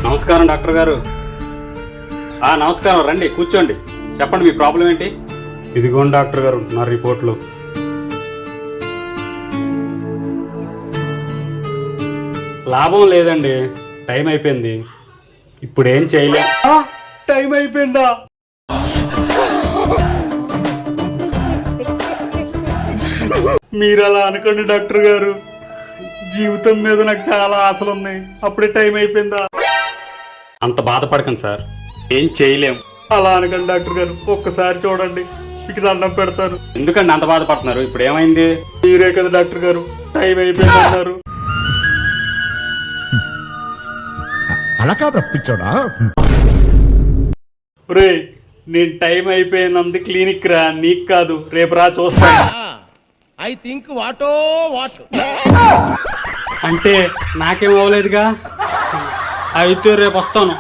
నమస్కారం డాక్టర్ గారు. నమస్కారం, రండి కూర్చోండి. చెప్పండి మీ ప్రాబ్లం ఏంటి? ఇదిగోండి డాక్టర్ గారు నా రిపోర్ట్లు. లాభం లేదండి, టైం అయిపోయింది. ఇప్పుడు ఏం చేయలే. టైం అయిపోయిందా? మీరు అలా అనుకోండి డాక్టర్ గారు, జీవితం మీద నాకు చాలా ఆశలు ఉన్నాయి. అప్పుడే టైం అయిపోయిందా? అంత బాధపడకండి సార్, ఏం చేయలేం. అలా అనకండి డాక్టర్ గారు, ఒక్కసారి చూడండి, మీకు దండం పెడతారు. ఎందుకండి అంత బాధపడుతున్నారు? ఇప్పుడు ఏమైంది? మీరే కదా డాక్టర్ గారు టైం అయిపోయింది అన్నారు. అలా కాదు రప్పించోడా. రే, నేను టైం అయిపోయినంది క్లినిక్ రా, నీకు కాదు. రేపు రా చూస్తాను. ఐ థింక్ వాటో వాట్ అంటే నాకేం అవ్వలేదుగా. అయితే రేపు వస్తాను.